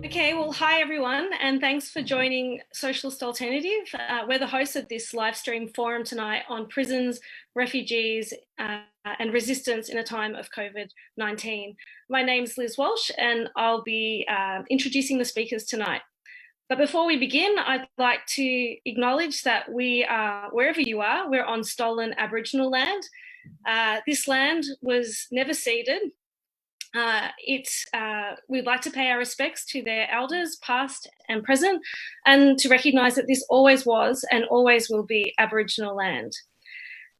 Okay, well, hi everyone, and thanks for joining Socialist Alternative. We're the hosts of this live stream forum tonight on prisons, refugees, and resistance in a time of COVID-19. My name's Liz Walsh, and I'll be introducing the speakers tonight. But before we begin, I'd like to acknowledge that we are, wherever you are, we're on stolen Aboriginal land. This land was never ceded. We'd like to pay our respects to their elders, past and present, and to recognise that this always was and always will be Aboriginal land.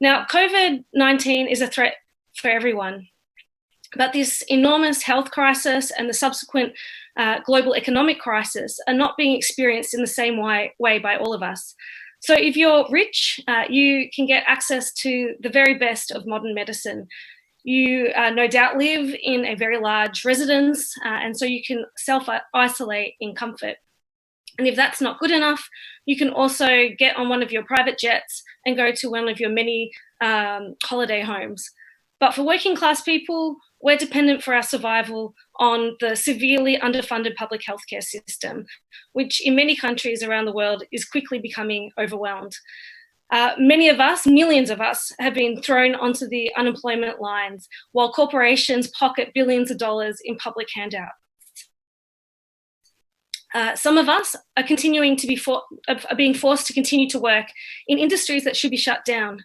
Now, COVID-19 is a threat for everyone, but this enormous health crisis and the subsequent global economic crisis are not being experienced in the same way by all of us. So if you're rich, you can get access to the very best of modern medicine. You no doubt live in a very large residence, and so you can self-isolate in comfort. And if that's not good enough, you can also get on one of your private jets and go to one of your many holiday homes. But for working class people, we're dependent for our survival on the severely underfunded public healthcare system, which in many countries around the world is quickly becoming overwhelmed. Many of us, millions of us, have been thrown onto the unemployment lines while corporations pocket billions of dollars in public handouts. Some of us are being forced to continue to work in industries that should be shut down.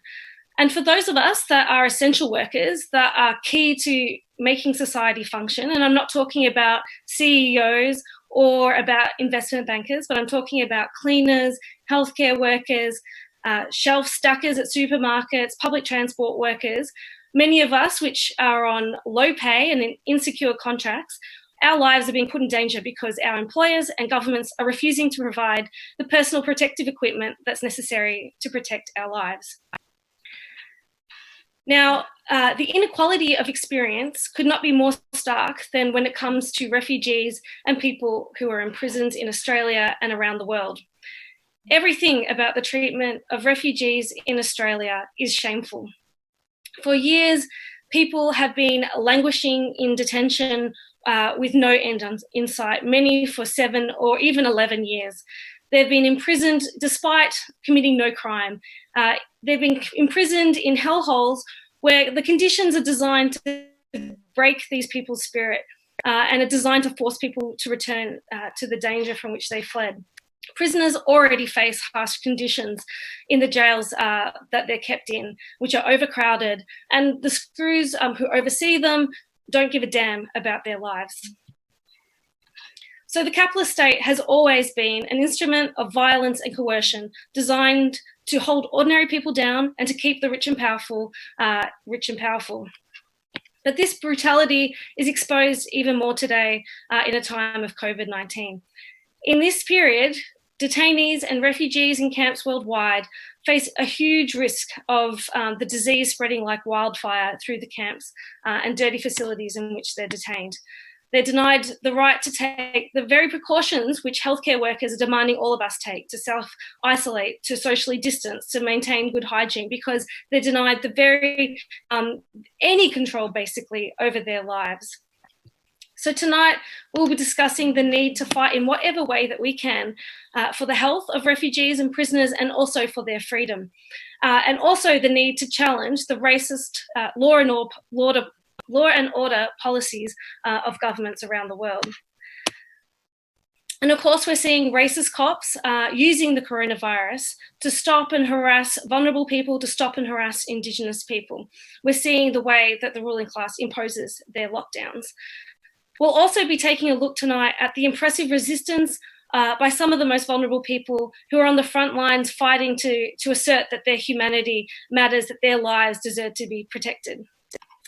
And for those of us that are essential workers that are key to making society function, and I'm not talking about CEOs or about investment bankers, but I'm talking about cleaners, healthcare workers, shelf stackers at supermarkets, public transport workers, many of us which are on low pay and in insecure contracts, our lives are being put in danger because our employers and governments are refusing to provide the personal protective equipment that's necessary to protect our lives. Now, the inequality of experience could not be more stark than when it comes to refugees and people who are imprisoned in Australia and around the world. Everything about the treatment of refugees in Australia is shameful. For years, people have been languishing in detention with no end in sight, many for 7 or even 11 years. They've been imprisoned despite committing no crime. They've been imprisoned in hellholes where the conditions are designed to break these people's spirit and are designed to force people to return to the danger from which they fled. Prisoners already face harsh conditions in the jails that they're kept in, which are overcrowded, and the screws who oversee them don't give a damn about their lives. So the capitalist state has always been an instrument of violence and coercion designed to hold ordinary people down and to keep the rich and powerful rich and powerful. But this brutality is exposed even more today in a time of COVID-19. In this period, detainees and refugees in camps worldwide face a huge risk of the disease spreading like wildfire through the camps and dirty facilities in which they're detained. They're denied the right to take the very precautions which healthcare workers are demanding all of us take, to self-isolate, to socially distance, to maintain good hygiene, because they're denied the very, any control basically over their lives. So tonight, we'll be discussing the need to fight in whatever way that we can for the health of refugees and prisoners, and also for their freedom. And also the need to challenge the racist law and order policies of governments around the world. And of course, we're seeing racist cops using the coronavirus to stop and harass vulnerable people, to stop and harass Indigenous people. We're seeing the way that the ruling class imposes their lockdowns. We'll also be taking a look tonight at the impressive resistance by some of the most vulnerable people who are on the front lines fighting to assert that their humanity matters, that their lives deserve to be protected.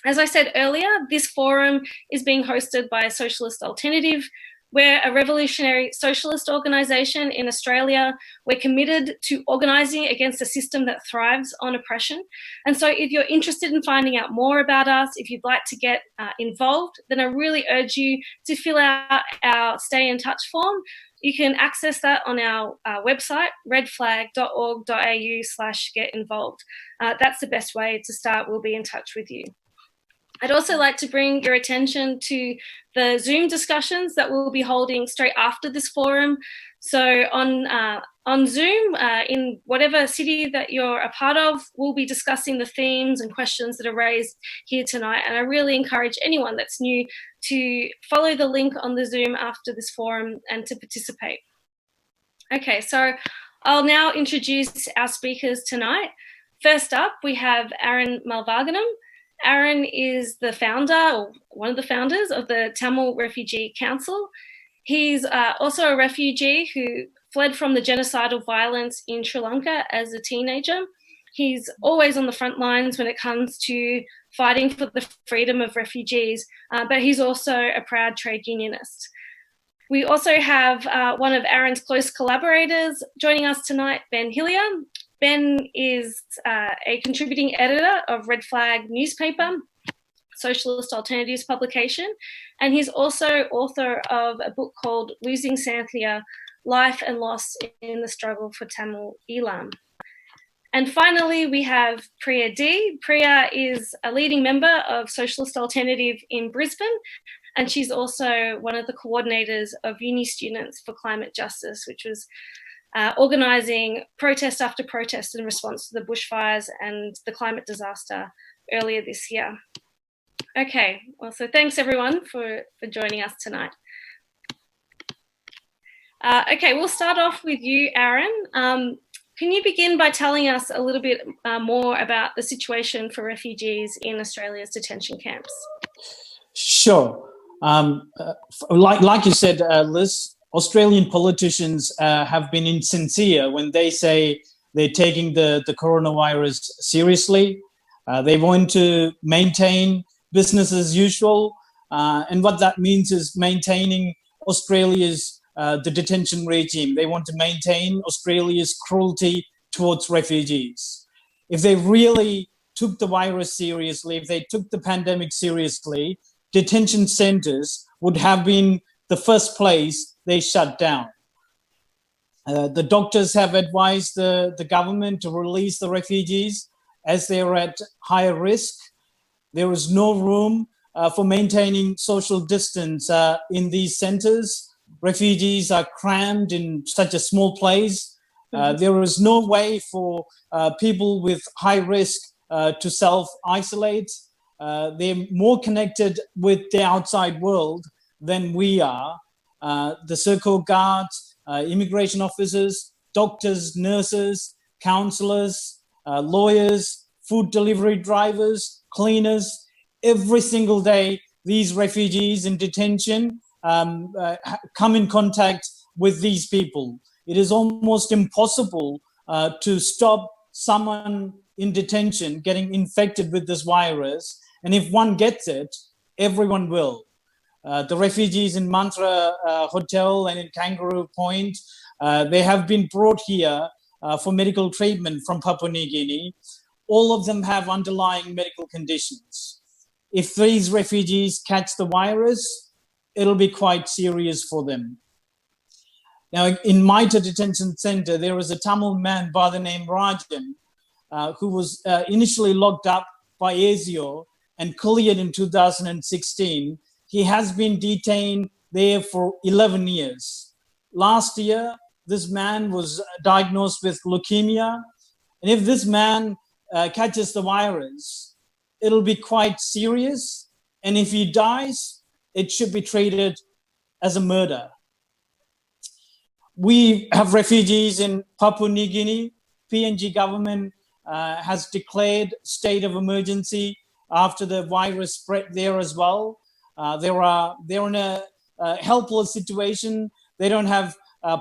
As I said earlier, this forum is being hosted by Socialist Alternative. We're a revolutionary socialist organisation in Australia. We're committed to organising against a system that thrives on oppression. And so if you're interested in finding out more about us, if you'd like to get involved, then I really urge you to fill out our Stay in Touch form. You can access that on our website, redflag.org.au/get involved. That's the best way to start. We'll be in touch with you. I'd also like to bring your attention to the Zoom discussions that we'll be holding straight after this forum. So on Zoom, in whatever city that you're a part of, we'll be discussing the themes and questions that are raised here tonight. And I really encourage anyone that's new to follow the link on the Zoom after this forum and to participate. Okay, so I'll now introduce our speakers tonight. First up, we have Aran Mylvaganam. Aran is the founder, or one of the founders, of the Tamil Refugee Council. He's also a refugee who fled from the genocidal violence in Sri Lanka as a teenager. He's always on the front lines when it comes to fighting for the freedom of refugees, but he's also a proud trade unionist. We also have one of Aran's close collaborators joining us tonight, Ben Hillier. Ben is a contributing editor of Red Flag newspaper, Socialist Alternatives publication, and he's also author of a book called Losing Santhia, Life and Loss in the Struggle for Tamil Eelam. And finally, we have Priya D. Priya is a leading member of Socialist Alternative in Brisbane, and she's also one of the coordinators of Uni Students for Climate Justice, which was organising protest after protest in response to the bushfires and the climate disaster earlier this year. Okay, well, so thanks everyone for joining us tonight. Okay, we'll start off with you, Aran. Can you begin by telling us a little bit more about the situation for refugees in Australia's detention camps? Sure. Like you said, Liz, Australian politicians have been insincere when they say they're taking the coronavirus seriously. They want to maintain business as usual. And what that means is maintaining Australia's the detention regime. They want to maintain Australia's cruelty towards refugees. If they really took the virus seriously, if they took the pandemic seriously, detention centers would have been the first place they shut down. The doctors have advised the government to release the refugees as they are at higher risk. There is no room for maintaining social distance in these centers. Refugees are crammed in such a small place. There is no way for people with high risk to self-isolate. They're more connected with the outside world than we are. The circle guards, immigration officers, doctors, nurses, counselors, lawyers, food delivery drivers, cleaners, every single day, these refugees in detention come in contact with these people. It is almost impossible to stop someone in detention getting infected with this virus. And if one gets it, everyone will. The refugees in Mantra Hotel and in Kangaroo Point, they have been brought here for medical treatment from Papua New Guinea. All of them have underlying medical conditions. If these refugees catch the virus, it'll be quite serious for them. Now, in Maita Detention Center, there is a Tamil man by the name Rajan, who was initially locked up by ASIO and cleared in 2016. He has been detained there for 11 years. Last year, this man was diagnosed with leukemia. And if this man catches the virus, it'll be quite serious. And if he dies, it should be treated as a murder. We have refugees in Papua New Guinea. PNG government has declared state of emergency after the virus spread there as well. They're in a helpless situation. They don't have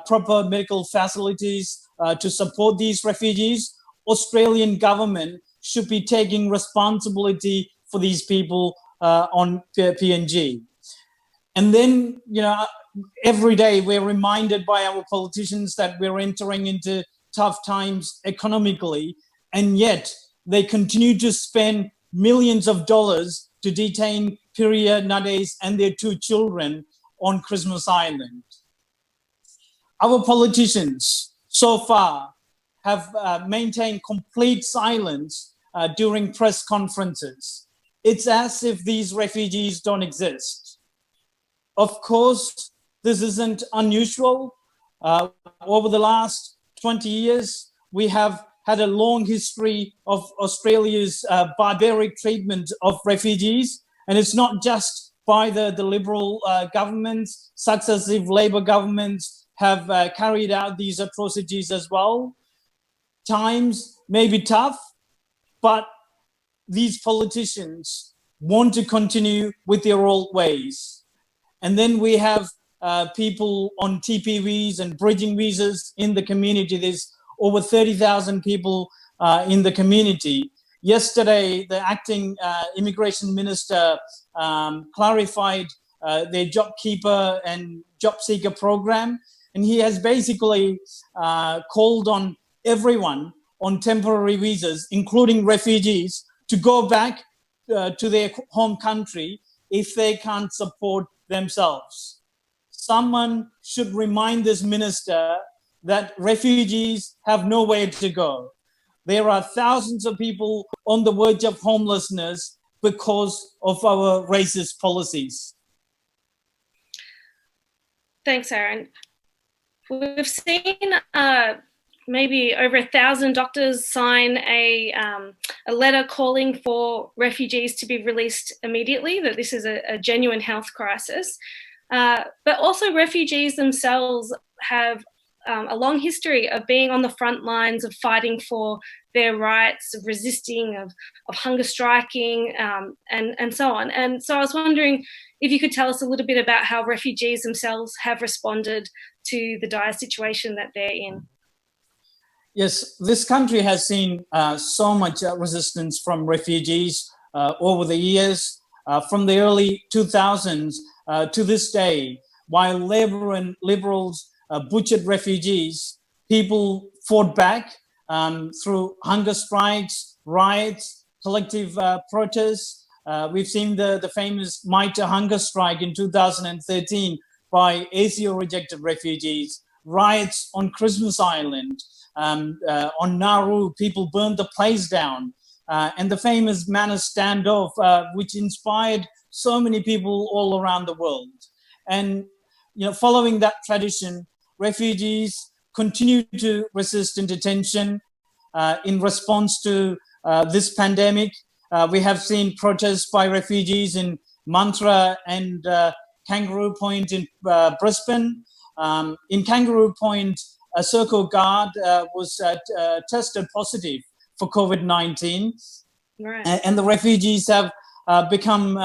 proper medical facilities to support these refugees. Australian government should be taking responsibility for these people on PNG. And then, every day we're reminded by our politicians that we're entering into tough times economically, and yet they continue to spend millions of dollars to detain Priya, Nades, and their 2 children on Christmas Island. Our politicians so far have maintained complete silence during press conferences. it's as if these refugees don't exist. Of course, this isn't unusual. Over the last 20 years, we have had a long history of Australia's barbaric treatment of refugees. And it's not just by the Liberal governments, successive Labor governments have carried out these atrocities as well. Times may be tough, but these politicians want to continue with their old ways. And then we have people on TPVs and bridging visas in the community. There's over 30,000 people in the community. Yesterday, the acting immigration minister clarified their JobKeeper and Job Seeker program. And he has basically called on everyone on temporary visas, including refugees, to go back to their home country if they can't support themselves. Someone should remind this minister that refugees have nowhere to go. There are thousands of people on the verge of homelessness because of our racist policies. Thanks, Aran. We've seen maybe over 1,000 doctors sign a letter calling for refugees to be released immediately, that this is a genuine health crisis. But also refugees themselves have a long history of being on the front lines, of fighting for their rights, of resisting, of hunger striking, and so on. And so I was wondering if you could tell us a little bit about how refugees themselves have responded to the dire situation that they're in. Yes, this country has seen so much resistance from refugees over the years, from the early 2000s to this day. While Labor and Liberals butchered refugees, people fought back through hunger strikes, riots, collective protests. We've seen the famous Mitre hunger strike in 2013 by ASIO-rejected refugees, riots on Christmas Island, on Nauru, people burned the place down, and the famous Manor standoff, which inspired so many people all around the world. And following that tradition, refugees continue to resist in detention. In response to this pandemic, we have seen protests by refugees in Mantra and Kangaroo Point in Brisbane. In Kangaroo Point, a Circle guard was tested positive for COVID-19. Right. And the refugees have become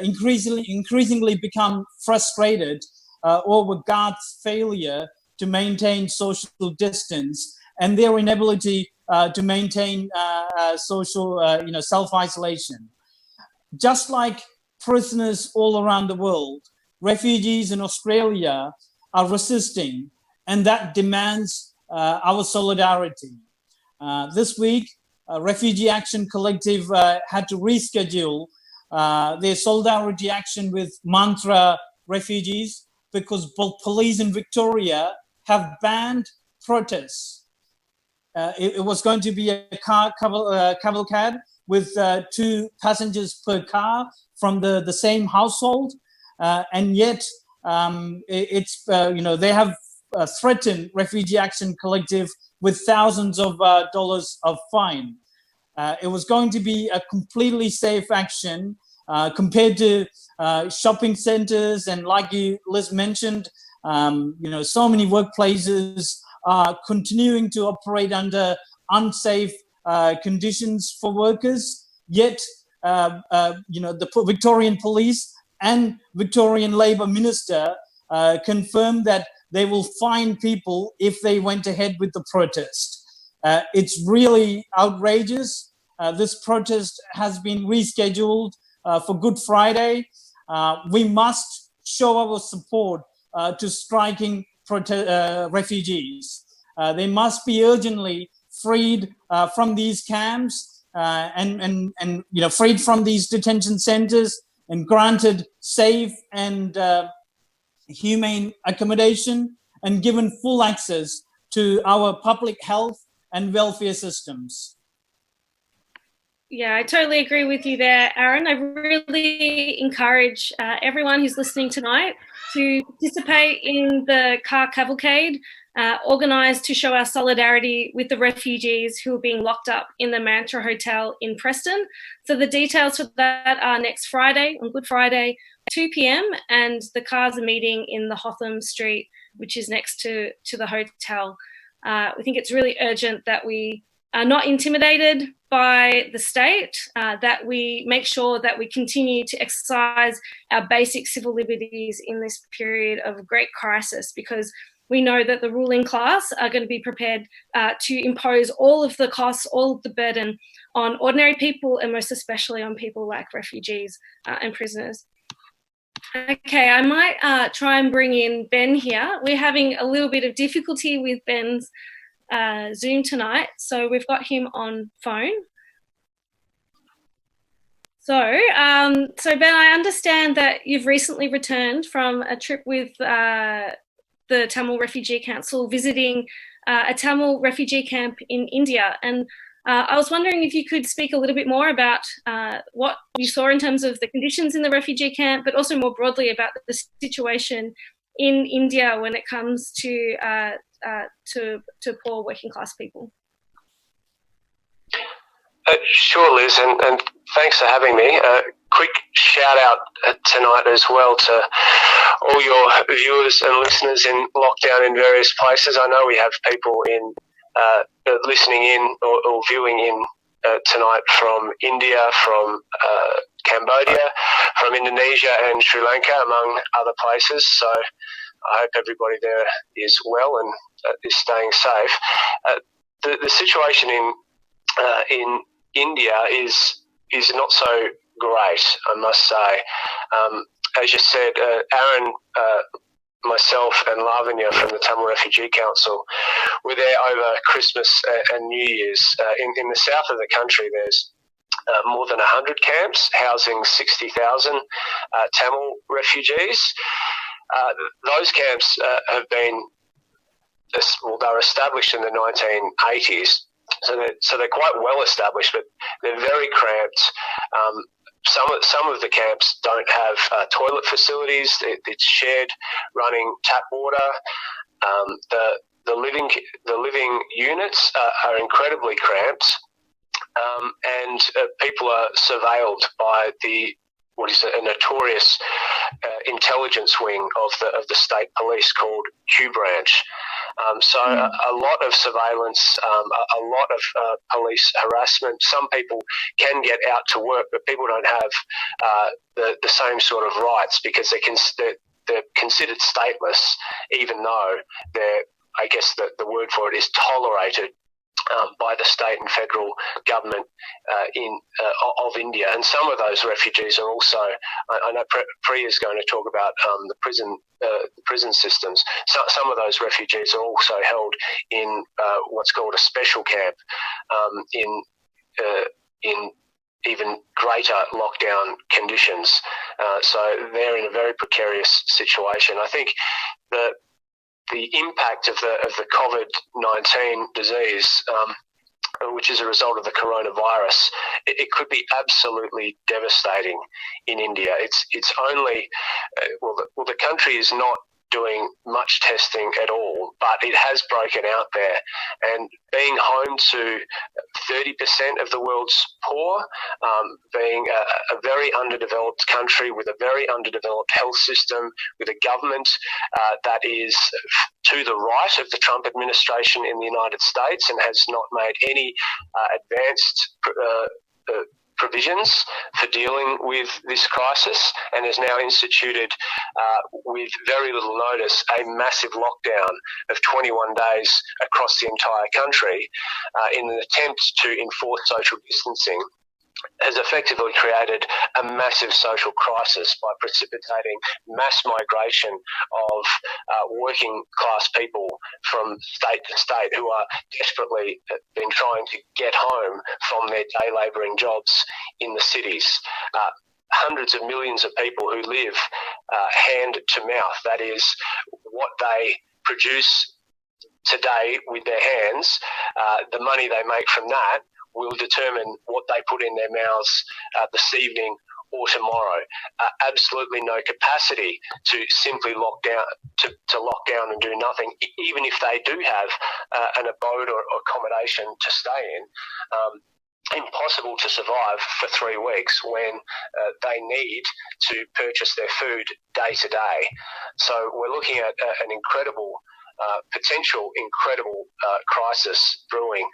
increasingly become frustrated over guards' failure to maintain social distance and their inability to maintain social, self-isolation. Just like prisoners all around the world, refugees in Australia are resisting, and that demands our solidarity. This week, Refugee Action Collective had to reschedule their solidarity action with Mantra refugees because police in Victoria have banned protests. It was going to be a car cavalcade with 2 passengers per car from the same household, and yet they have threatened Refugee Action Collective with thousands of dollars of fine. It was going to be a completely safe action compared to shopping centers, and like Liz mentioned, so many workplaces are continuing to operate under unsafe conditions for workers. Yet, the Victorian Police and Victorian Labor Minister confirmed that they will fine people if they went ahead with the protest. It's really outrageous. This protest has been rescheduled for Good Friday. We must show our support to striking refugees. They must be urgently freed from these camps and freed from these detention centers and granted safe and humane accommodation and given full access to our public health and welfare systems. Yeah, I totally agree with you there, Aran. I really encourage everyone who's listening tonight to participate in the car cavalcade organised to show our solidarity with the refugees who are being locked up in the Mantra Hotel in Preston. So the details for that are next Friday, on Good Friday, 2 p.m, and the cars are meeting in the Hotham Street, which is next to the hotel. We think it's really urgent that we are not intimidated by the state, that we make sure that we continue to exercise our basic civil liberties in this period of great crisis, because we know that the ruling class are going to be prepared to impose all of the costs, all of the burden on ordinary people, and most especially on people like refugees and prisoners. Okay, I might try and bring in Ben here. We're having a little bit of difficulty with Ben's Zoom tonight, so we've got him on phone. So Ben, I understand that you've recently returned from a trip with the Tamil Refugee Council visiting a Tamil refugee camp in India, and I was wondering if you could speak a little bit more about what you saw in terms of the conditions in the refugee camp, but also more broadly about the situation in India when it comes to poor working class people. Sure, Liz, and thanks for having me. Quick shout out tonight as well to all your viewers and listeners in lockdown in various places. I know we have people in listening in or viewing in tonight from India, from Cambodia, from Indonesia and Sri Lanka, among other places. So I hope everybody there is well and is staying safe. The situation in India is not so great, I must say. As you said, Aran, myself and Lavanya from the Tamil Refugee Council were there over Christmas and New Year's. In the south of the country, there's more than 100 camps housing 60,000 Tamil refugees. Those camps have been, well, they were established in the 1980s. So they're quite well established, but they're very cramped. Some of the camps don't have toilet facilities. It's shared running tap water. The living units are incredibly cramped, and people are surveilled by what is a notorious intelligence wing of the state police called Q Branch. So a lot of surveillance, a lot of police harassment. Some people can get out to work, but people don't have the same sort of rights because they're considered stateless, even though I guess the word for it is tolerated by the state and federal government of India. And some of those refugees are also, I know Priya is going to talk about the prison systems. Some of those refugees are also held in what's called a special camp in even greater lockdown conditions. So they're in a very precarious situation. I think the impact of the COVID-19 disease, which is a result of the coronavirus, it could be absolutely devastating in India. It's only the country is not doing much testing at all, but it has broken out there. And being home to 30% of the world's poor, being a very underdeveloped country with a very underdeveloped health system, with a government that is to the right of the Trump administration in the United States and has not made any advanced provisions for dealing with this crisis, and has now instituted with very little notice a massive lockdown of 21 days across the entire country in an attempt to enforce social distancing, has effectively created a massive social crisis by precipitating mass migration of working class people from state to state who are desperately been trying to get home from their day labouring jobs in the cities. Hundreds of millions of people who live hand to mouth. That is what they produce today with their hands. The money they make from that will determine what they put in their mouths this evening or tomorrow. Absolutely no capacity to simply lock down, to lock down and do nothing, even if they do have an abode or accommodation to stay in. Impossible to survive for 3 weeks when they need to purchase their food day to day. So we're looking at an incredible, potential incredible crisis brewing.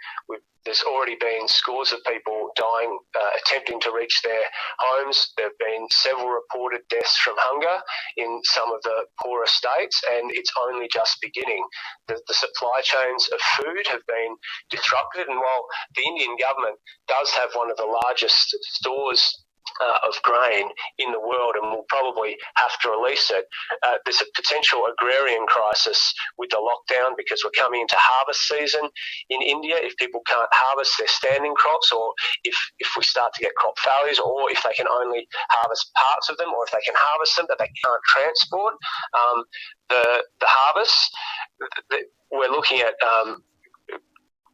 There's already been scores of people dying, attempting to reach their homes. There have been several reported deaths from hunger in some of the poorer states, and it's only just beginning. The supply chains of food have been disrupted, and while the Indian government does have one of the largest stores of grain in the world and will probably have to release it, there's a potential agrarian crisis with the lockdown because we're coming into harvest season in India. If people can't harvest their standing crops, or if we start to get crop failures, or if they can only harvest parts of them, or if they can harvest them but they can't transport the harvest, we're looking at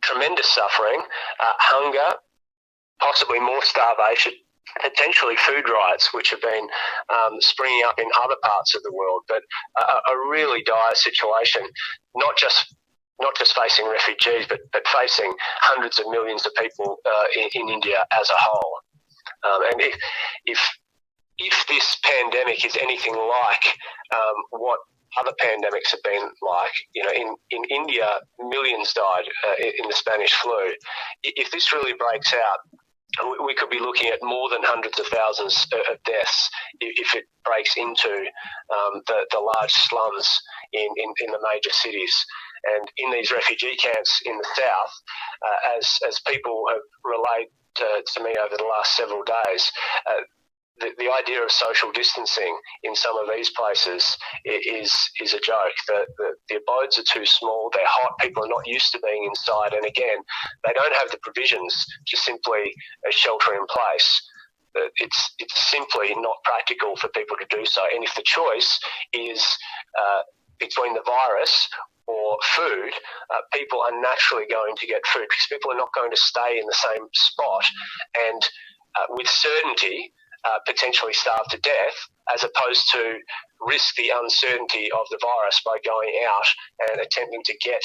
tremendous suffering, hunger, possibly more starvation, potentially food riots, which have been springing up in other parts of the world, but a really dire situation, not just facing refugees, but facing hundreds of millions of people in India as a whole. And if this pandemic is anything like what other pandemics have been like, in India, millions died in the Spanish flu. If this really breaks out, we could be looking at more than hundreds of thousands of deaths if it breaks into the large slums in the major cities. And in these refugee camps in the south, as people have relayed to me over the last several days, the idea of social distancing in some of these places is a joke. The abodes are too small, they're hot, people are not used to being inside, and again, they don't have the provisions to simply shelter in place. It's simply not practical for people to do so. And if the choice is between the virus or food, people are naturally going to get food because people are not going to stay in the same spot and with certainty potentially starve to death, as opposed to risk the uncertainty of the virus by going out and attempting to get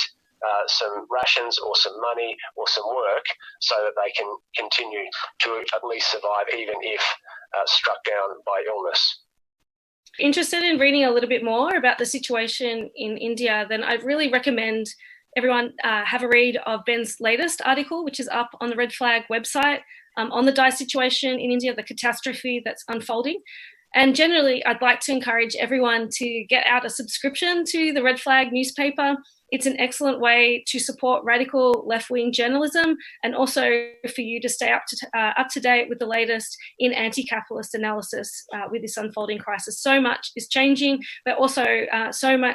some rations or some money or some work so that they can continue to at least survive, even if struck down by illness. Interested in reading a little bit more about the situation in India, then I'd really recommend everyone have a read of Ben's latest article, which is up on the Red Flag website, on the dire situation in India, the catastrophe that's unfolding. And generally, I'd like to encourage everyone to get out a subscription to the Red Flag newspaper. It's an excellent way to support radical left-wing journalism, and also for you to stay up to date with the latest in anti-capitalist analysis with this unfolding crisis. So much is changing, but also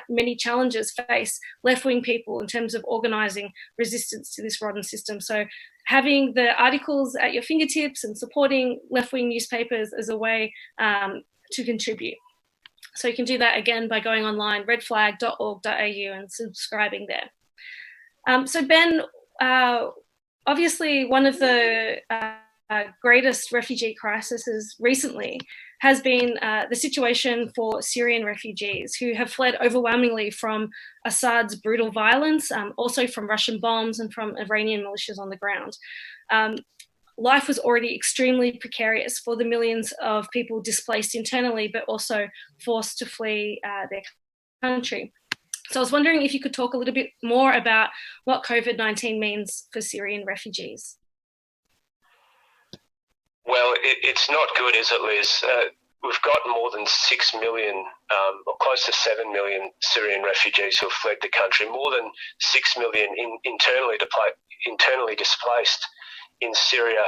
many challenges face left-wing people in terms of organising resistance to this rotten system. So having the articles at your fingertips and supporting left-wing newspapers is a way to contribute. So you can do that again by going online, redflag.org.au, and subscribing there. So Ben, obviously one of the greatest refugee crises recently has been the situation for Syrian refugees who have fled overwhelmingly from Assad's brutal violence, also from Russian bombs and from Iranian militias on the ground. Life was already extremely precarious for the millions of people displaced internally, but also forced to flee their country. So I was wondering if you could talk a little bit more about what COVID-19 means for Syrian refugees. Well, it's not good, is it, Liz? We've got more than 6 million, or close to 7 million Syrian refugees who have fled the country, more than 6 million internally displaced in Syria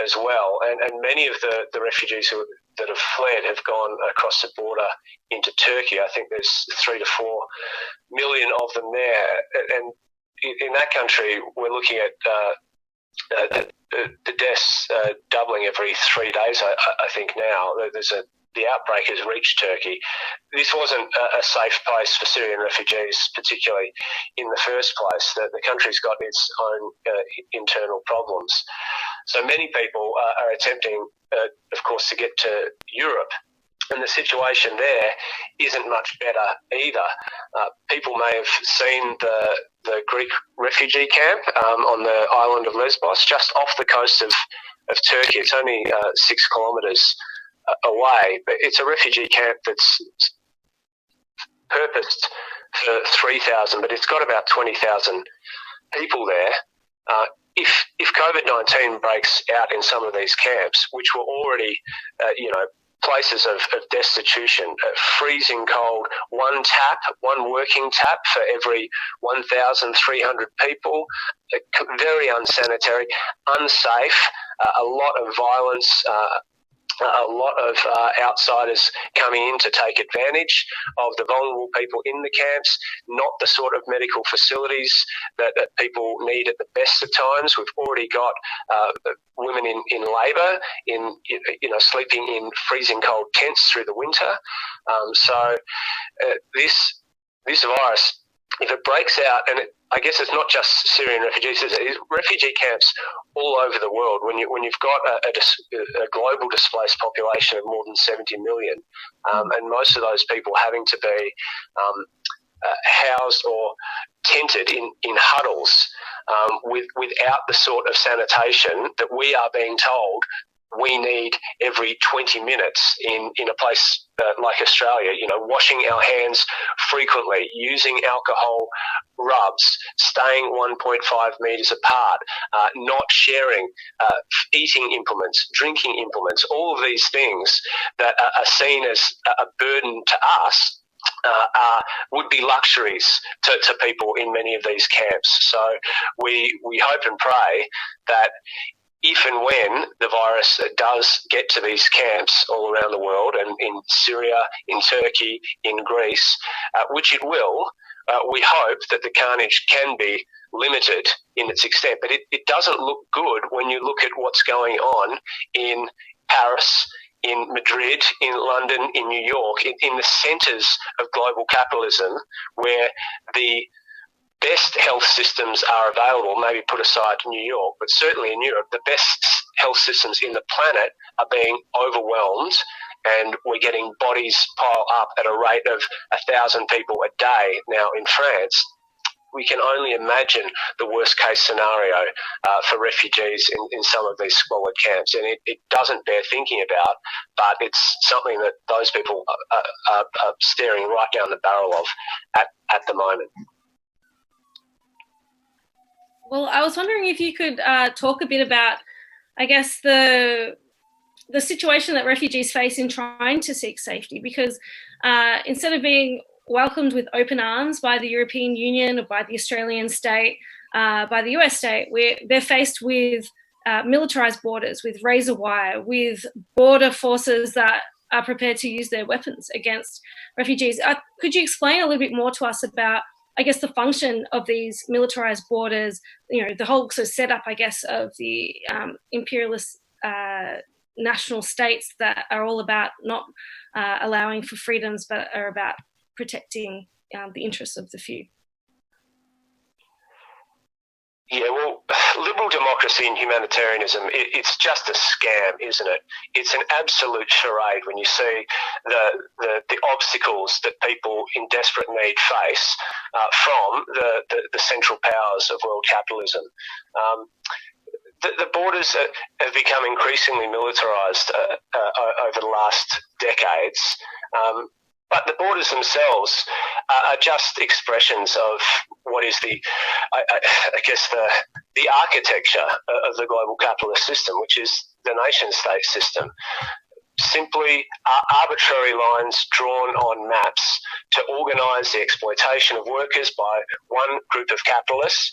as well. And many of the refugees that have fled have gone across the border into Turkey. I think there's 3 to 4 million of them there. And in that country, we're looking at the deaths doubling every 3 days, I think now. The outbreak has reached Turkey. This wasn't a safe place for Syrian refugees, particularly in the first place. The country's got its own internal problems. So many people are attempting, of course, to get to Europe. And the situation there isn't much better either. People may have seen the Greek refugee camp on the island of Lesbos, just off the coast of Turkey. It's only 6 kilometres away, but it's a refugee camp that's purposed for 3,000, but it's got about 20,000 people there. If COVID-19 breaks out in some of these camps, which were already, places of destitution, freezing cold, one working tap for every 1,300 people, very unsanitary, unsafe, a lot of violence, a lot of outsiders coming in to take advantage of the vulnerable people in the camps, not the sort of medical facilities that people need at the best of times. We've already got women in labour, sleeping in freezing cold tents through the winter. So this virus, if it breaks out, and I guess it's not just Syrian refugees, it's refugee camps all over the world. When you've got a global displaced population of more than 70 million, and most of those people having to be housed or tented in huddles without the sort of sanitation that we are being told we need every 20 minutes in a place like Australia, washing our hands frequently, using alcohol rubs, staying 1.5 metres apart, not sharing eating implements, drinking implements, all of these things that are seen as a burden to us would be luxuries to people in many of these camps. So we hope and pray that if and when the virus does get to these camps all around the world, and in Syria, in Turkey, in Greece, which it will, we hope that the carnage can be limited in its extent. But it doesn't look good when you look at what's going on in Paris, in Madrid, in London, in New York, in the centres of global capitalism, where the best health systems are available, maybe put aside New York, but certainly in Europe, the best health systems in the planet are being overwhelmed, and we're getting bodies pile up at a rate of 1,000 people a day now in France. We can only imagine the worst case scenario for refugees in some of these squalid camps, and it doesn't bear thinking about, but it's something that those people are staring right down the barrel of at the moment. Well, I was wondering if you could talk a bit about, I guess, the situation that refugees face in trying to seek safety, because instead of being welcomed with open arms by the European Union or by the Australian state, by the US state, they're faced with militarized borders, with razor wire, with border forces that are prepared to use their weapons against refugees. Could you explain a little bit more to us about, I guess, the function of these militarized borders, the whole sort of setup, I guess, of the imperialist national states that are all about not allowing for freedoms, but are about protecting the interests of the few? Yeah, well, liberal democracy and humanitarianism, it's just a scam, isn't it? It's an absolute charade when you see the obstacles that people in desperate need face from the central powers of world capitalism. The borders have become increasingly militarised over the last decades. But the borders themselves are just expressions of what is the architecture of the global capitalist system, which is the nation-state system. Simply arbitrary lines drawn on maps to organise the exploitation of workers by one group of capitalists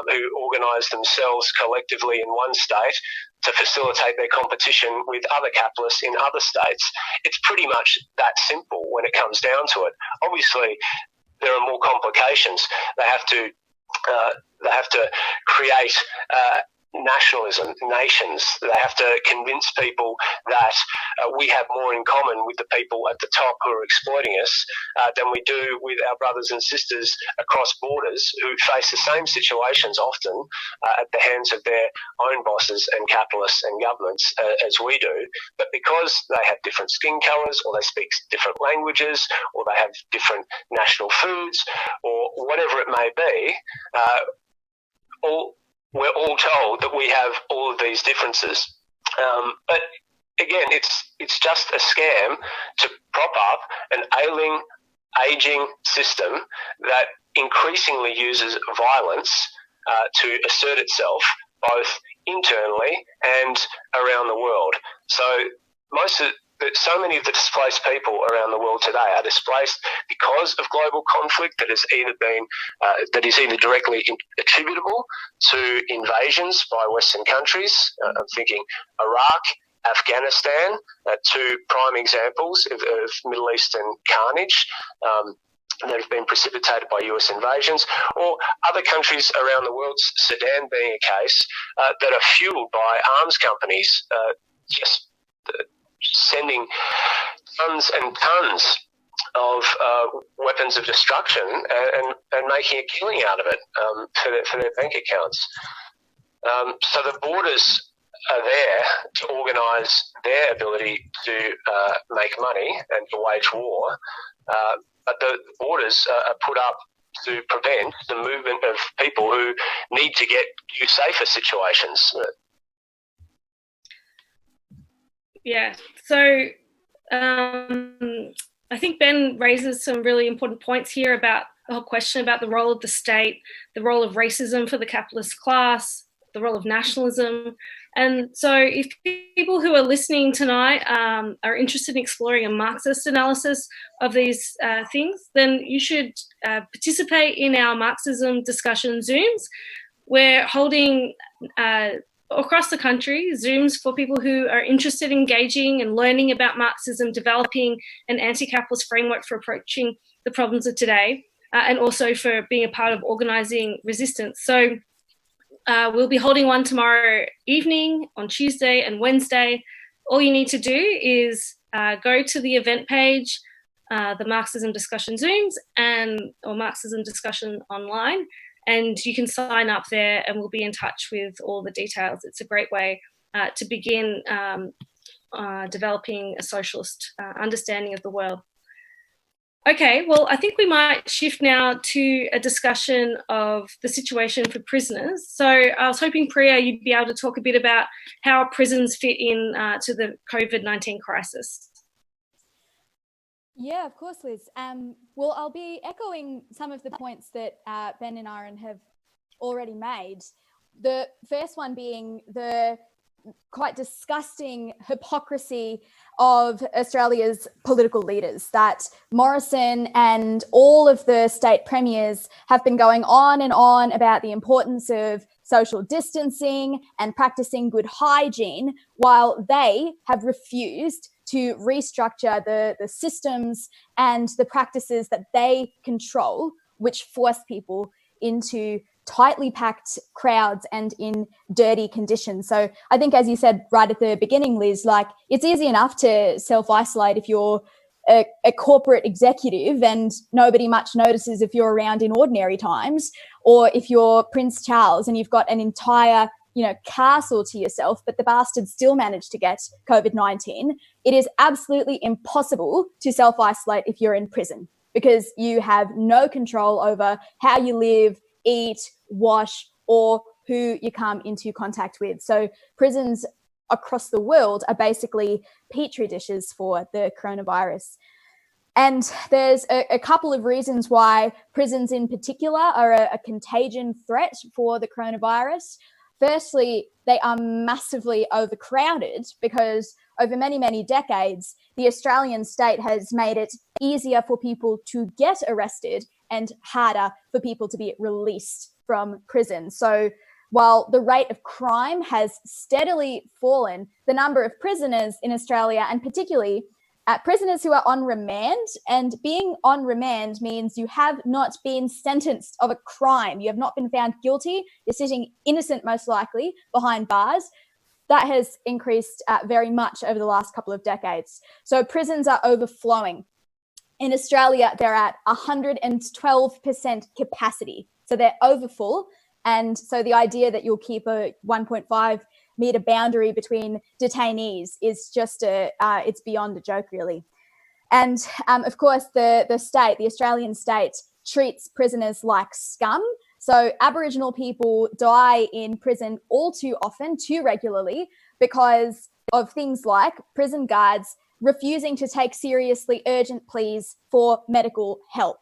who organise themselves collectively in one state to facilitate their competition with other capitalists in other states. It's pretty much that simple when it comes down to it. Obviously, there are more complications. They have to create nationalism, nations. They have to convince people that we have more in common with the people at the top who are exploiting us than we do with our brothers and sisters across borders who face the same situations often at the hands of their own bosses and capitalists and governments as we do. But because they have different skin colours, or they speak different languages, or they have different national foods, or whatever it may be, we're all told that we have all of these differences. But again, it's just a scam to prop up an ailing, ageing system that increasingly uses violence to assert itself both internally and around the world. So so many of the displaced people around the world today are displaced because of global conflict that is either directly attributable to invasions by Western countries. I'm thinking Iraq, Afghanistan, two prime examples of Middle Eastern carnage that have been precipitated by US invasions, or other countries around the world, Sudan being a case, that are fueled by arms companies just sending tons and tons of weapons of destruction and making a killing out of it for their bank accounts. So the borders are there to organise their ability to make money and to wage war, but the borders are put up to prevent the movement of people who need to get to safer situations. Yeah, so I think Ben raises some really important points here about the whole question about the role of the state, the role of racism for the capitalist class, the role of nationalism. And so if people who are listening tonight are interested in exploring a Marxist analysis of these things, then you should participate in our Marxism discussion Zooms. We're holding across the country Zooms for people who are interested in engaging and learning about Marxism, developing an anti-capitalist framework for approaching the problems of today, and also for being a part of organising resistance. So we'll be holding one tomorrow evening, on Tuesday and Wednesday. All you need to do is go to the event page, the Marxism Discussion Zooms, or Marxism Discussion Online, and you can sign up there and we'll be in touch with all the details. It's a great way to begin developing a socialist understanding of the world. Okay, well, I think we might shift now to a discussion of the situation for prisoners. So I was hoping, Priya, you'd be able to talk a bit about how prisons fit in to the COVID-19 crisis. Yeah, of course, Liz. Well, I'll be echoing some of the points that Ben and Aran have already made. The first one being the quite disgusting hypocrisy of Australia's political leaders, that Morrison and all of the state premiers have been going on and on about the importance of social distancing and practicing good hygiene, while they have refused to restructure the systems and the practices that they control, which force people into tightly packed crowds and in dirty conditions. So I think, as you said right at the beginning, Liz, like, it's easy enough to self-isolate if you're a corporate executive and nobody much notices if you're around in ordinary times, or if you're Prince Charles and you've got an entire castle to yourself, but the bastard still managed to get COVID-19. It is absolutely impossible to self-isolate if you're in prison, because you have no control over how you live, eat, wash, or who you come into contact with. So prisons across the world are basically petri dishes for the coronavirus. And there's a couple of reasons why prisons in particular are a contagion threat for the coronavirus. Firstly, they are massively overcrowded because over many, many decades, the Australian state has made it easier for people to get arrested and harder for people to be released from prison. So while the rate of crime has steadily fallen, the number of prisoners in Australia, and particularly prisoners who are on remand, and being on remand means you have not been sentenced of a crime. You have not been found guilty. You're sitting innocent, most likely, behind bars. That has increased very much over the last couple of decades. So prisons are overflowing. In Australia, they're at 112% capacity. So they're overfull. And so the idea that you'll keep a 1.5 metre boundary between detainees is just it's beyond a joke, really. And of course, the Australian state, treats prisoners like scum. So Aboriginal people die in prison all too often, too regularly, because of things like prison guards refusing to take seriously urgent pleas for medical help.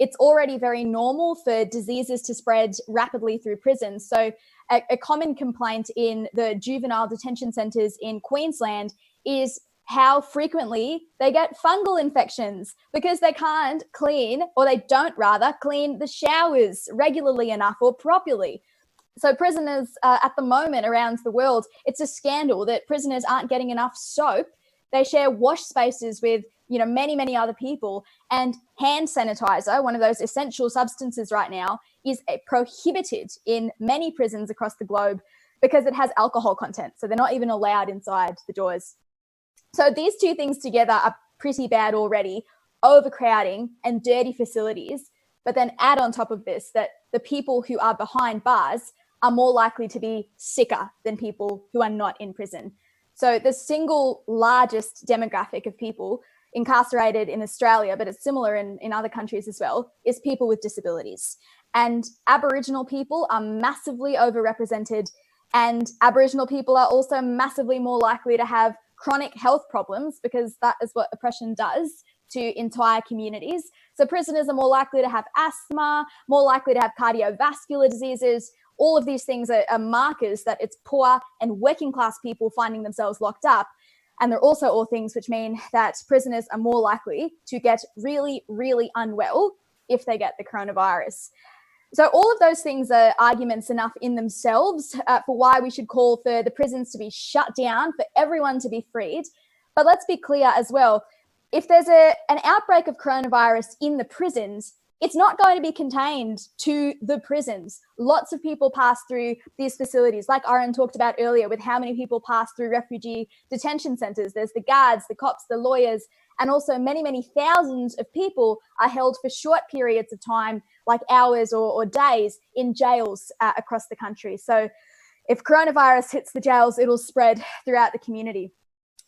It's already very normal for diseases to spread rapidly through prisons. So a common complaint in the juvenile detention centres in Queensland is how frequently they get fungal infections because they can't clean, or they don't rather clean the showers regularly enough or properly. So prisoners at the moment around the world, it's a scandal that prisoners aren't getting enough soap. They share wash spaces with, many, many other people, and hand sanitizer, one of those essential substances right now, is prohibited in many prisons across the globe because it has alcohol content. So they're not even allowed inside the doors. So these two things together are pretty bad already, overcrowding and dirty facilities. But then add on top of this that the people who are behind bars are more likely to be sicker than people who are not in prison. So the single largest demographic of people incarcerated in Australia, but it's similar in other countries as well, is people with disabilities. And Aboriginal people are massively overrepresented, and Aboriginal people are also massively more likely to have chronic health problems, because that is what oppression does to entire communities. So prisoners are more likely to have asthma, more likely to have cardiovascular diseases. All of these things are markers that it's poor and working class people finding themselves locked up. And they're also all things which mean that prisoners are more likely to get really, really unwell if they get the coronavirus. So all of those things are arguments enough in themselves for why we should call for the prisons to be shut down, for everyone to be freed. But let's be clear as well, if there's an outbreak of coronavirus in the prisons, it's not going to be contained to the prisons. Lots of people pass through these facilities, like Aran talked about earlier, with how many people pass through refugee detention centres. There's the guards, the cops, the lawyers, and also many, many thousands of people are held for short periods of time, like hours or days, in jails across the country. So if coronavirus hits the jails, it'll spread throughout the community.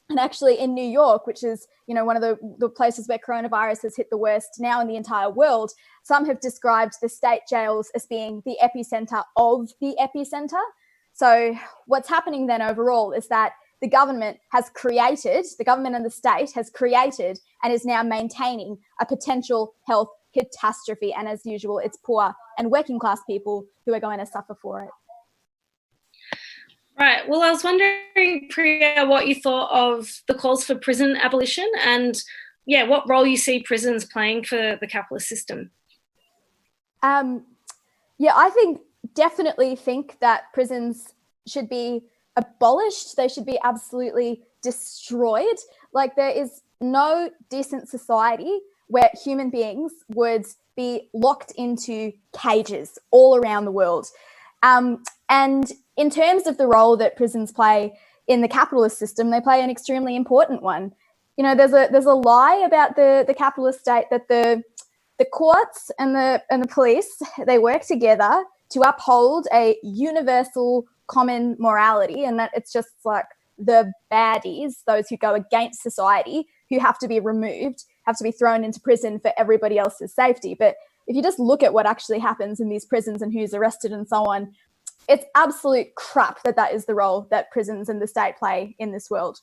And actually in New York, which is, one of the places where coronavirus has hit the worst now in the entire world, some have described the state jails as being the epicenter of the epicenter. So what's happening then overall is that the government and the state has created and is now maintaining a potential health catastrophe. And as usual, it's poor and working class people who are going to suffer for it. Right. Well, I was wondering, Priya, what you thought of the calls for prison abolition and, what role you see prisons playing for the capitalist system. I definitely think that prisons should be abolished. They should be absolutely destroyed. Like, there is no decent society where human beings would be locked into cages all around the world. And in terms of the role that prisons play in the capitalist system, they play an extremely important one. There's a lie about the capitalist state that the courts and the police, they work together to uphold a universal common morality, and that it's just like the baddies, those who go against society, who have to be removed, have to be thrown into prison for everybody else's safety. But if you just look at what actually happens in these prisons and who's arrested and so on, it's absolute crap that is the role that prisons and the state play in this world.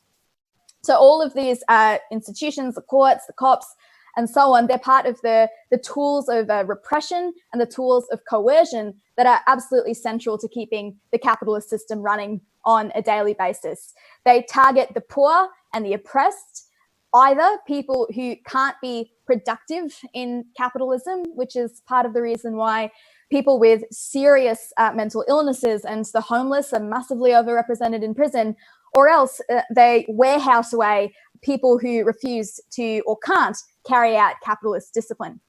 So all of these institutions, the courts, the cops, and so on, they're part of the tools of repression and the tools of coercion that are absolutely central to keeping the capitalist system running on a daily basis. They target the poor and the oppressed, either people who can't be productive in capitalism, which is part of the reason why people with serious mental illnesses and the homeless are massively overrepresented in prison, or else they warehouse away people who refuse to or can't carry out capitalist discipline.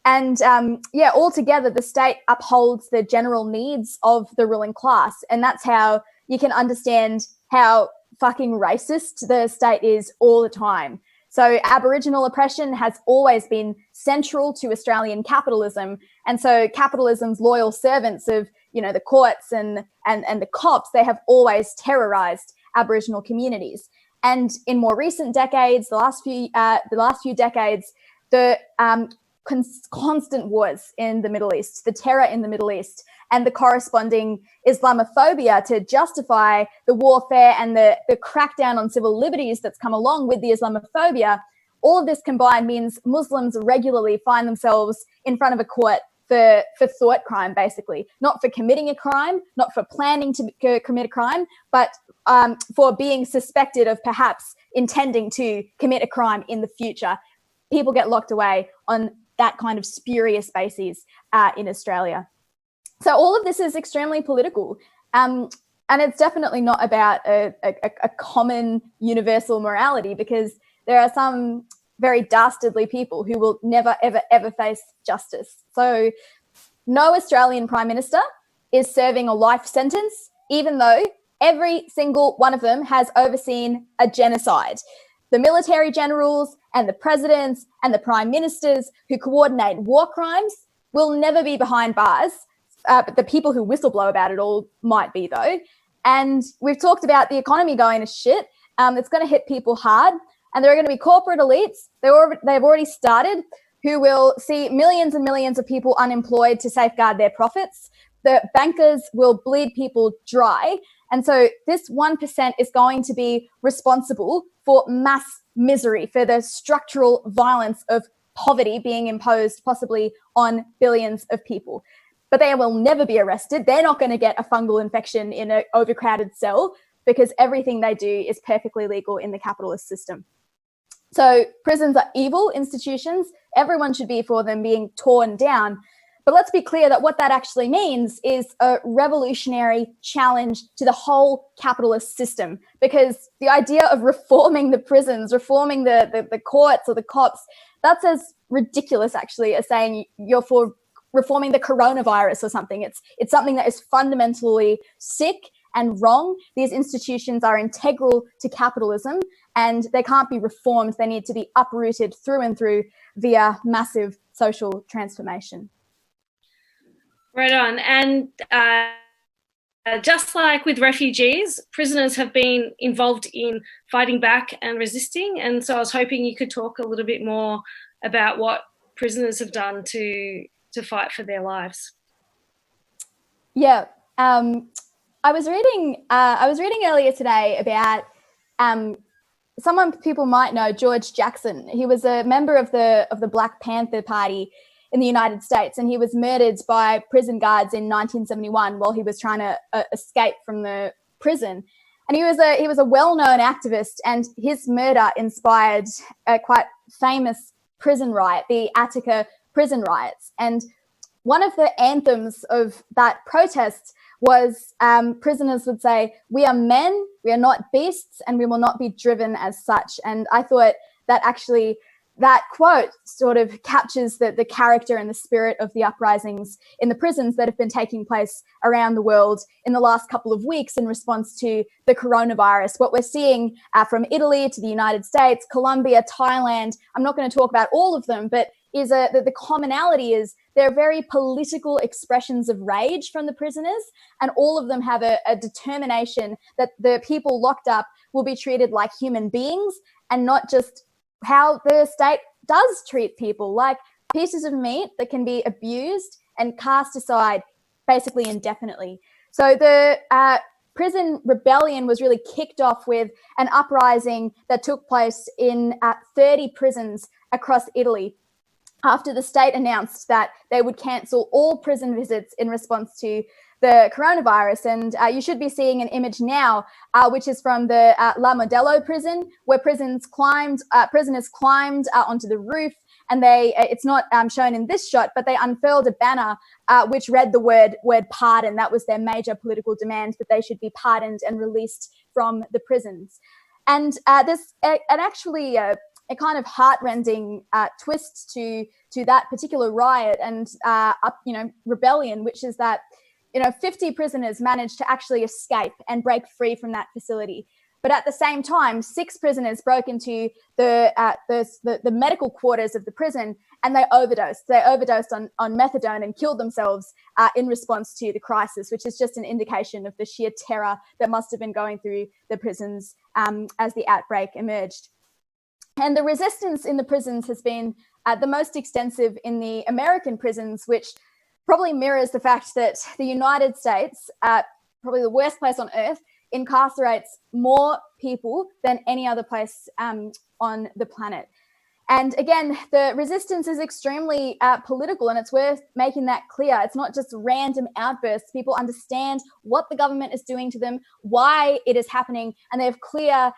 And altogether, the state upholds the general needs of the ruling class. And that's how you can understand how fucking racist the state is all the time. So Aboriginal oppression has always been central to Australian capitalism. And so capitalism's loyal servants of, the courts and the cops, they have always terrorized Aboriginal communities. And in more recent decades, the last few decades, the constant wars in the Middle East, the terror in the Middle East, and the corresponding Islamophobia to justify the warfare and the crackdown on civil liberties that's come along with the Islamophobia, all of this combined means Muslims regularly find themselves in front of a court for thought crime, basically. Not for committing a crime, not for planning to commit a crime, but for being suspected of perhaps intending to commit a crime in the future. People get locked away on that kind of spurious basis in Australia. So all of this is extremely political. And it's definitely not about a common universal morality, because there are some very dastardly people who will never, ever, ever face justice. So no Australian Prime Minister is serving a life sentence, even though every single one of them has overseen a genocide. The military generals and the presidents and the prime ministers who coordinate war crimes will never be behind bars. But the people who whistleblow about it all might be, though. And we've talked about the economy going to shit. It's going to hit people hard. And there are going to be corporate elites, they've already started, who will see millions and millions of people unemployed to safeguard their profits. The bankers will bleed people dry. And so this 1% is going to be responsible for mass misery, for the structural violence of poverty being imposed possibly on billions of people. But they will never be arrested. They're not going to get a fungal infection in an overcrowded cell, because everything they do is perfectly legal in the capitalist system. So prisons are evil institutions. Everyone should be for them being torn down. But let's be clear that what that actually means is a revolutionary challenge to the whole capitalist system, because the idea of reforming the prisons, reforming the courts or the cops, that's as ridiculous actually as saying you're for reforming the coronavirus or something. It's something that is fundamentally sick and wrong. These institutions are integral to capitalism and they can't be reformed. They need to be uprooted through and through via massive social transformation. Right on. And just like with refugees, prisoners have been involved in fighting back and resisting. And so I was hoping you could talk a little bit more about what prisoners have done to fight for their lives. Yeah. I was reading earlier today about someone people might know, George Jackson. He was a member of the Black Panther Party in the United States, and he was murdered by prison guards in 1971 while he was trying to escape from the prison. And he was a well-known activist, and his murder inspired a quite famous prison riot, the Attica prison riots. And one of the anthems of that protest was prisoners would say, "We are men, we are not beasts, and we will not be driven as such." And I thought that actually that quote sort of captures the character and the spirit of the uprisings in the prisons that have been taking place around the world in the last couple of weeks in response to the coronavirus. What we're seeing from Italy to the United States, Colombia, Thailand, I'm not going to talk about all of them, but the commonality is they're very political expressions of rage from the prisoners, and all of them have a determination that the people locked up will be treated like human beings and not just how the state does treat people, like pieces of meat that can be abused and cast aside basically indefinitely. So the prison rebellion was really kicked off with an uprising that took place in 30 prisons across Italy after the state announced that they would cancel all prison visits in response to the coronavirus. And you should be seeing an image now, which is from the La Modelo prison, where prisoners climbed onto the roof and it's not shown in this shot, but they unfurled a banner which read the word pardon. That was their major political demand, that they should be pardoned and released from the prisons. And there's actually a kind of heartrending twist to that particular riot and rebellion, which is that 50 prisoners managed to actually escape and break free from that facility. But at the same time, 6 prisoners broke into the medical quarters of the prison, and they overdosed. They overdosed on methadone and killed themselves in response to the crisis, which is just an indication of the sheer terror that must have been going through the prisons as the outbreak emerged. And the resistance in the prisons has been the most extensive in the American prisons, which probably mirrors the fact that the United States, probably the worst place on earth, incarcerates more people than any other place on the planet. And again, the resistance is extremely political, and it's worth making that clear. It's not just random outbursts. People understand what the government is doing to them, why it is happening, and they have clear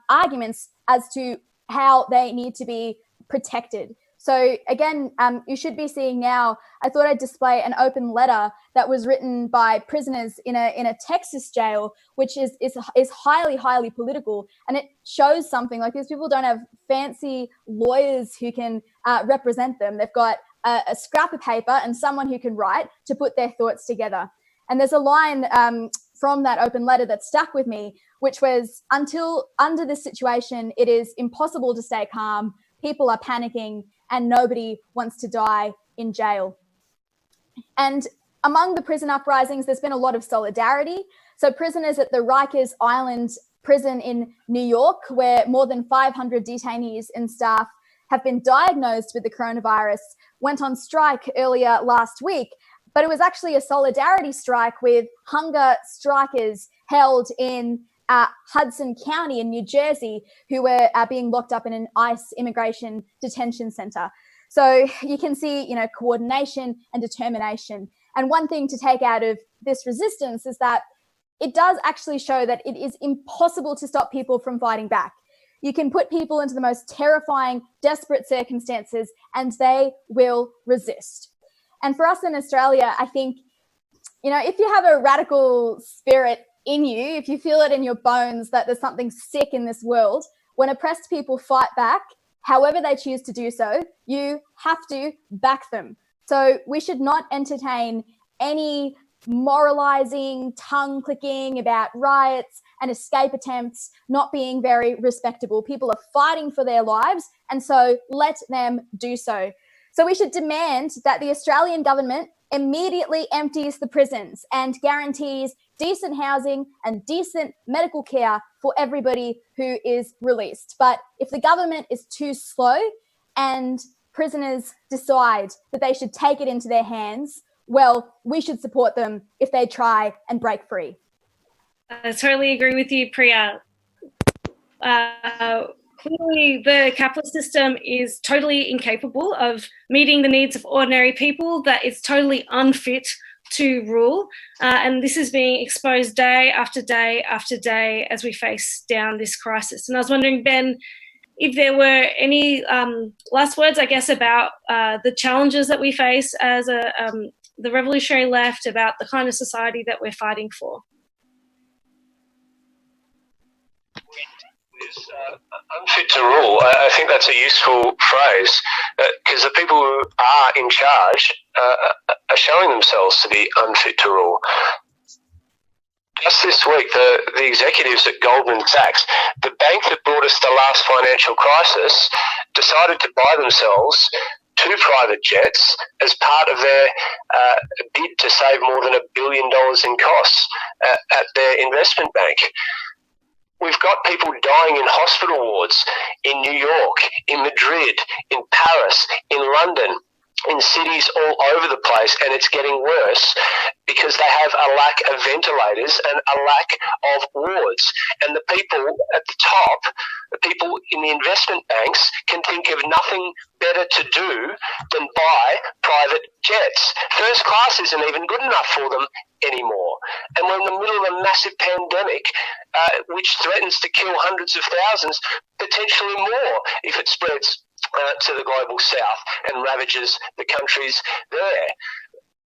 arguments as to how they need to be protected. So again, you should be seeing now, I thought I'd display an open letter that was written by prisoners in a Texas jail, which is highly, highly political. And it shows something like these people don't have fancy lawyers who can represent them. They've got a scrap of paper and someone who can write to put their thoughts together. And there's a line from that open letter that stuck with me, which was, until under this situation, it is impossible to stay calm. People are panicking, and nobody wants to die in jail. And among the prison uprisings, there's been a lot of solidarity. So prisoners at the Rikers Island prison in New York, where more than 500 detainees and staff have been diagnosed with the coronavirus, went on strike earlier last week. But it was actually a solidarity strike with hunger strikers held in Hudson County in New Jersey, who were being locked up in an ICE immigration detention center. So you can see, coordination and determination. And one thing to take out of this resistance is that it does actually show that it is impossible to stop people from fighting back. You can put people into the most terrifying, desperate circumstances, and they will resist. And for us in Australia, I think, if you have a radical spirit in you, if you feel it in your bones that there's something sick in this world, when oppressed people fight back, however they choose to do so, you have to back them. So we should not entertain any moralizing, tongue clicking about riots and escape attempts not being very respectable. People are fighting for their lives, and so let them do so. So we should demand that the Australian government immediately empties the prisons and guarantees decent housing and decent medical care for everybody who is released. But if the government is too slow and prisoners decide that they should take it into their hands, well, we should support them if they try and break free. I totally agree with you, Priya. Clearly, the capitalist system is totally incapable of meeting the needs of ordinary people, that it's totally unfit to rule. And this is being exposed day after day after day as we face down this crisis. And I was wondering, Ben, if there were any last words, I guess, about the challenges that we face as the revolutionary left, about the kind of society that we're fighting for. Is unfit to rule. I think that's a useful phrase, because the people who are in charge are showing themselves to be unfit to rule. Just this week, the executives at Goldman Sachs, the bank that brought us the last financial crisis, decided to buy themselves 2 private jets as part of their bid to save more than $1 billion in costs at their investment bank. We've got people dying in hospital wards in New York, in Madrid, in Paris, in London, in cities all over the place, and it's getting worse because they have a lack of ventilators and a lack of wards. And the people at the top, the people in the investment banks, can think of nothing better to do than buy private jets. First class isn't even good enough for them anymore. And we're in the middle of a massive pandemic which threatens to kill hundreds of thousands, potentially more if it spreads to the global south and ravages the countries there.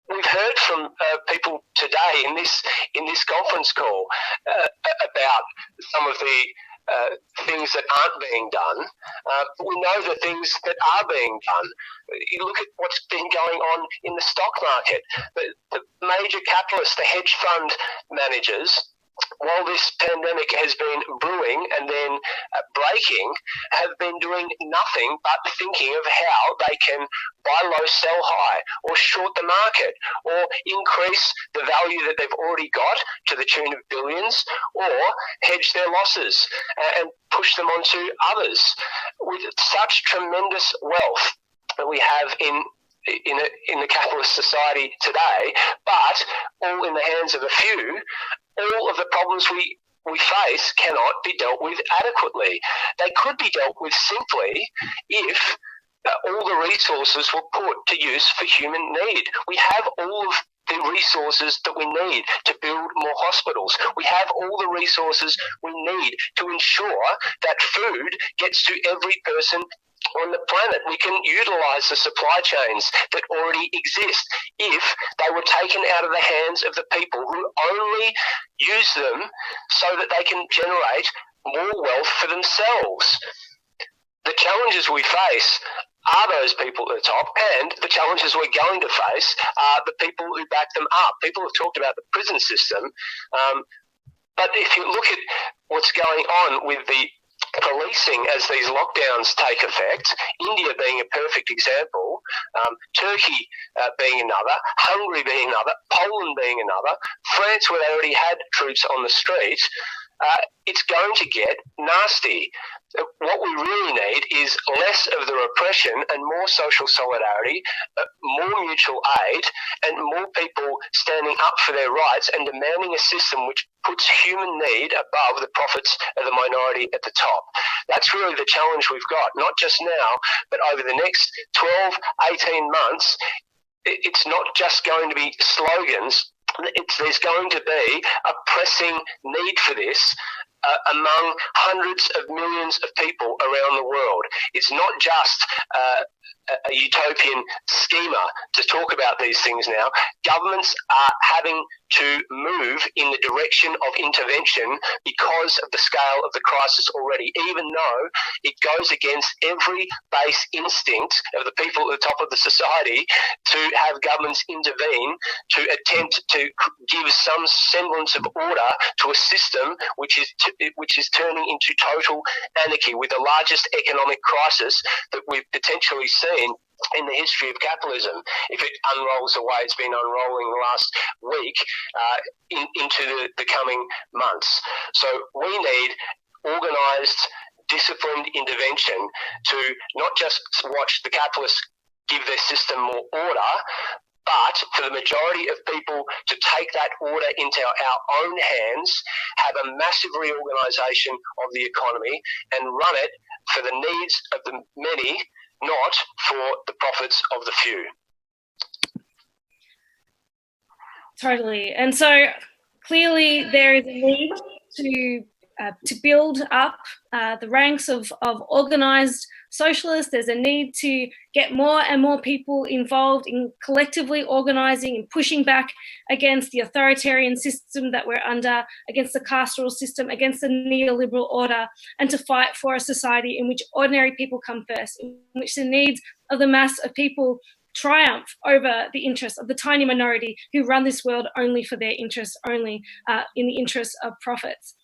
We've heard from people today in this conference call about some of the things that aren't being done. We know the things that are being done. You look at what's been going on in the stock market. The major capitalists, the hedge fund managers, while this pandemic has been brewing and then breaking, have been doing nothing but thinking of how they can buy low, sell high, or short the market, or increase the value that they've already got to the tune of billions, or hedge their losses and push them onto others. With such tremendous wealth that we have in the capitalist society today, but all in the hands of a few, all of the problems we face cannot be dealt with adequately. They could be dealt with simply if all the resources were put to use for human need. We have all of the resources that we need to build more hospitals. We have all the resources we need to ensure that food gets to every person on the planet. We can utilise the supply chains that already exist if they were taken out of the hands of the people who only use them so that they can generate more wealth for themselves. The challenges we face are those people at the top, and the challenges we're going to face are the people who back them up. People have talked about the prison system, but if you look at what's going on with the policing as these lockdowns take effect, India being a perfect example, Turkey being another, Hungary being another, Poland being another, France where they already had troops on the street, it's going to get nasty. What we really need is less of the repression and more social solidarity, more mutual aid, and more people standing up for their rights and demanding a system which puts human need above the profits of the minority at the top. That's really the challenge we've got, not just now, but over the next 12, 18 months. It's not just going to be slogans. There's going to be a pressing need for this among hundreds of millions of people around the world. It's not just a utopian schema to talk about these things now. Governments are having to move in the direction of intervention because of the scale of the crisis already, even though it goes against every base instinct of the people at the top of the society to have governments intervene to attempt to give some semblance of order to a system which is turning into total anarchy, with the largest economic crisis that we've potentially seen in the history of capitalism. If it unrolls the way it's been unrolling the last week into the coming months. So we need organised, disciplined intervention to not just watch the capitalists give their system more order, but for the majority of people to take that order into our own hands, have a massive reorganisation of the economy and run it for the needs of the many, not for the profits of the few. Totally. And so clearly there is a need to build up the ranks of organised socialists. There's a need to get more and more people involved in collectively organising and pushing back against the authoritarian system that we're under, against the carceral system, against the neoliberal order, and to fight for a society in which ordinary people come first, in which the needs of the mass of people triumph over the interests of the tiny minority who run this world only for their interests, only in the interests of profits.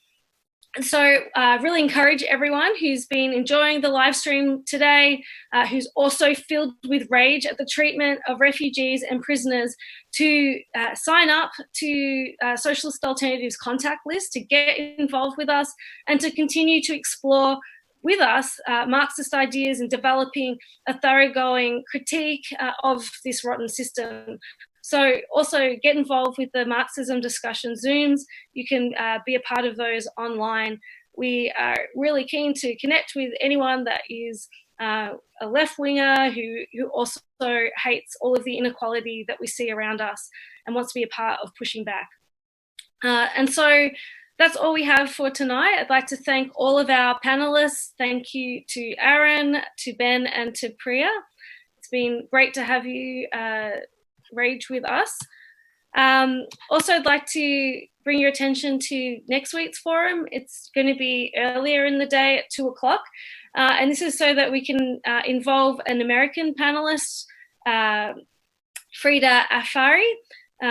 And so really encourage everyone who's been enjoying the live stream today, who's also filled with rage at the treatment of refugees and prisoners, to sign up to Socialist Alternative's contact list, to get involved with us and to continue to explore with us Marxist ideas and developing a thoroughgoing critique of this rotten system. So also get involved with the Marxism discussion Zooms. You can be a part of those online. We are really keen to connect with anyone that is a left-winger who also hates all of the inequality that we see around us and wants to be a part of pushing back. And so that's all we have for tonight. I'd like to thank all of our panelists. Thank you to Aran, to Ben, and to Priya. It's been great to have you rage with us. Also, I'd like to bring your attention to next week's forum. It's going to be earlier in the day at 2:00. And this is so that we can involve an American panelist, Frida Afari.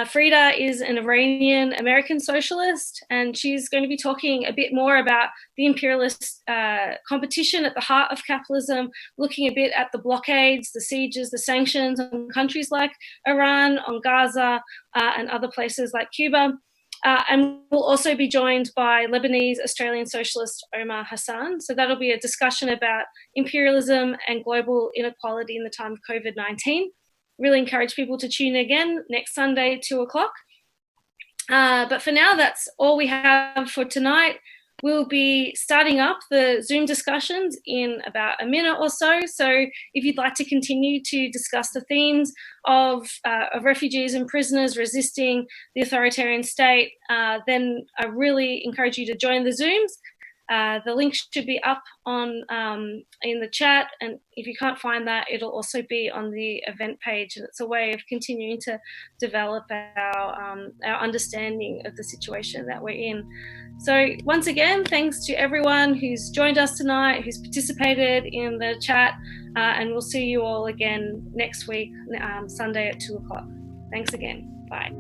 Frida is an Iranian American socialist, and she's going to be talking a bit more about the imperialist competition at the heart of capitalism, looking a bit at the blockades, the sieges, the sanctions on countries like Iran, on Gaza, and other places like Cuba. And we'll also be joined by Lebanese Australian socialist Omar Hassan. So that'll be a discussion about imperialism and global inequality in the time of COVID-19. Really encourage people to tune in again next Sunday, 2:00. But for now, that's all we have for tonight. We'll be starting up the Zoom discussions in about a minute or so. So if you'd like to continue to discuss the themes of refugees and prisoners resisting the authoritarian state, then I really encourage you to join the Zooms. The link should be up on in the chat, and if you can't find that, it'll also be on the event page, and it's a way of continuing to develop our understanding of the situation that we're in. So once again, thanks to everyone who's joined us tonight, who's participated in the chat, and we'll see you all again next week, Sunday at 2:00. Thanks again. Bye.